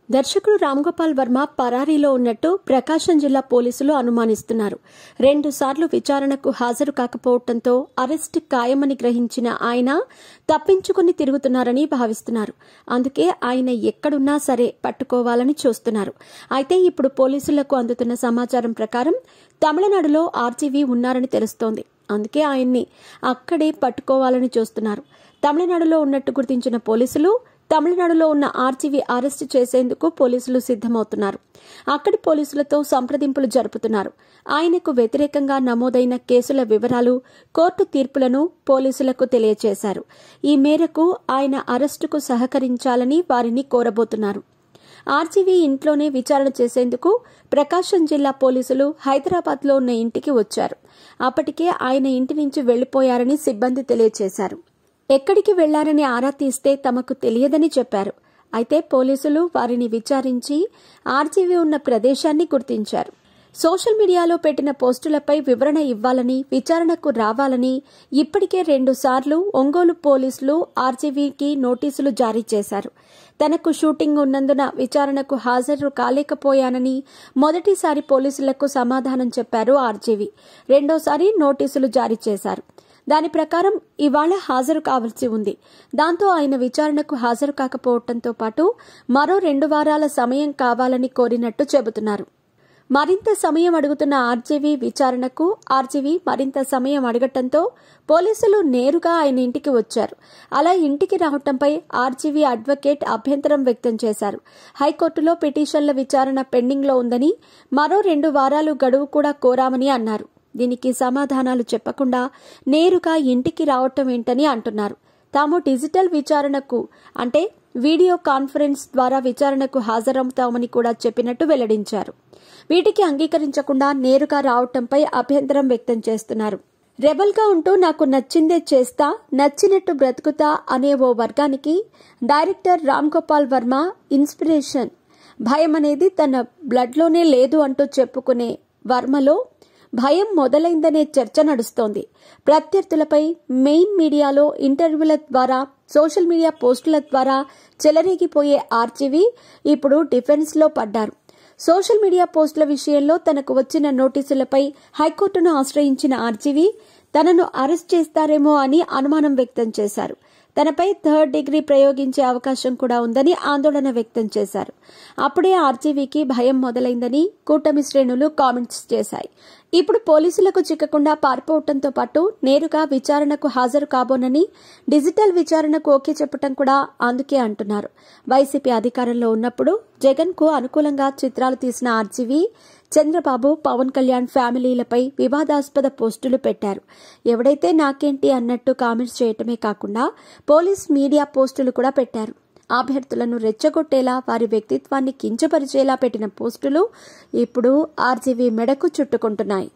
దర్శకుడు రామ్ గోపాల్ వర్మ పరారీలో ఉన్నట్టు ప్రకాశం జిల్లా పోలీసులు అనుమానిస్తున్నారు. 2 సార్లు విచారణకు హాజరు కాకపోవడంతో అరెస్టు ఖాయమని గ్రహించిన ఆయన తప్పించుకుని తిరుగుతున్నారని భావిస్తున్నారు. అందుకే ఆయన ఎక్కడున్నా సరే పట్టుకోవాలని చూస్తున్నారు. అయితే ఇప్పుడు పోలీసులకు అందుతున్న సమాచారం ప్రకారం తమిళనాడులో ఆర్జీవీ ఉన్నారని తెలుస్తోంది. అందుకే ఆయన్ని అక్కడే పట్టుకోవాలని చూస్తున్నారు. తమిళనాడులో ఉన్నట్టు గుర్తించిన పోలీసులు తమిళనాడులో ఉన్న ఆర్జీవీ అరెస్టు చేసేందుకు పోలీసులు సిద్దమవుతున్నారు. అక్కడి పోలీసులతో సంప్రదింపులు జరుపుతున్నారు. ఆయనకు వ్యతిరేకంగా నమోదైన కేసుల వివరాలు, కోర్టు తీర్పులను పోలీసులకు తెలియజేశారు. ఈ మేరకు ఆయన అరెస్టుకు సహకరించాలని వారిని కోరబోతున్నారు. ఆర్జీవీ ఇంట్లోనే విచారణ చేసేందుకు ప్రకాశం జిల్లా పోలీసులు హైదరాబాద్లో ఉన్న ఇంటికి వచ్చారు. అప్పటికే ఆయన ఇంటి నుంచి వెళ్లిపోయారని సిబ్బంది తెలియజేశారు. ఎక్కడికి వెళ్లారని ఆరా తీస్తే తమకు తెలియదని చెప్పారు. అయితే పోలీసులు వారిని విచారించి ఆర్జీవీ ఉన్న ప్రదేశాన్ని గుర్తించారు. సోషల్ మీడియాలో పెట్టిన పోస్టులపై వివరణ ఇవ్వాలని, విచారణకు రావాలని ఇప్పటికే 2 సార్లు ఒంగోలు పోలీసులు ఆర్జీవీకి నోటీసులు జారీ చేశారు. తనకు షూటింగ్ ఉన్నందున విచారణకు హాజరు కాలేకపోయానని మొదటిసారి పోలీసులకు సమాధానం చెప్పారు ఆర్జీవీ. రెండోసారి నోటీసులు జారీ చేశారు. దాని ప్రకారం ఇవాళ హాజరు కావాల్సి ఉంది. దాంతో ఆయన విచారణకు హాజరు కాకపోవడంతో పాటు మరో 2 వారాల సమయం కావాలని కోరినట్టు చెబుతున్నారు. మరింత సమయం అడుగుతున్న ఆర్జీవీ మరింత సమయం అడగటంతో పోలీసులు నేరుగా ఆయన ఇంటికి వచ్చారు. అలా ఇంటికి రావడంపై ఆర్జీవీ అడ్వకేట్ అభ్యంతరం వ్యక్తం చేశారు. హైకోర్టులో పిటిషన్ల విచారణ పెండింగ్లో ఉందని, మరో 2 వారాలు గడువు కూడా కోరామని అన్నారు. దీనికి సమాధానాలు చెప్పకుండా నేరుగా ఇంటికి రావటం ఏంటని అంటున్నారు. తాము డిజిటల్ విచారణకు అంటే వీడియో కాన్ఫరెన్స్ ద్వారా విచారణకు హాజరవుతామని కూడా చెప్పినట్టు వెల్లడించారు. వీటికి అంగీకరించకుండా నేరుగా రావటంపై అభ్యంతరం వ్యక్తం చేస్తున్నారు. రెబల్గా ఉంటూ నాకు నచ్చిందే చేస్తా, నచ్చినట్టు బ్రతుకుతా అనే ఓ వర్గానికి డైరెక్టర్ రామ్ గోపాల్ వర్మ ఇన్స్పిరేషన్. భయం అనేది తన బ్లడ్లోనే లేదు అంటూ చెప్పుకునే వర్మలో భయం మొదలైందనే చర్చ నడుస్తోంది. ప్రత్యర్థులపై మెయిన్ మీడియాలో ఇంటర్వ్యూల ద్వారా, సోషల్ మీడియా పోస్టుల ద్వారా చెలరేగిపోయే ఆర్జీవీ ఇప్పుడు డిఫెన్స్లో పడ్డారు. సోషల్ మీడియా పోస్టుల విషయంలో తనకు వచ్చిన నోటీసులపై హైకోర్టును ఆశ్రయించిన ఆర్జీవీ తనను అరెస్ట్ చేస్తారేమో అని అనుమానం వ్యక్తం చేశారు. తనపై 3rd డిగ్రీ ప్రయోగించే అవకాశం కూడా ఉందని ఆందోళన వ్యక్తం చేశారు. అప్పుడే ఆర్జీవీకి భయం మొదలైందని కూటమి శ్రేణులు కామెంట్స్ చేశాయి. ఇప్పుడు పోలీసులకు చిక్కకుండా పారిపోవడంతో పాటు నేరుగా విచారణకు హాజరు కాబోనని, డిజిటల్ విచారణకు ఓకే చెప్పడం కూడా అందుకే అంటున్నారు. వైసీపీ అధికారంలో ఉన్నప్పుడు జగన్ కు అనుకూలంగా చిత్రాలు తీసిన ఆర్జీవీ చంద్రబాబు, పవన్ కళ్యాణ్ ఫ్యామిలీలపై వివాదాస్పద పోస్టులు పెట్టారు. ఎవడైతే నాకేంటి అన్నట్టు కామెంట్స్ చేయటమే కాకుండా పోలీస్ మీడియా పోస్టులు కూడా పెట్టారు. అభ్యర్థులను రెచ్చగొట్టేలా, వారి వ్యక్తిత్వాన్ని కించపరిచేలా పెట్టిన పోస్టులు ఇప్పుడు ఆర్జీవీ మెడకు చుట్టుకుంటున్నాయి.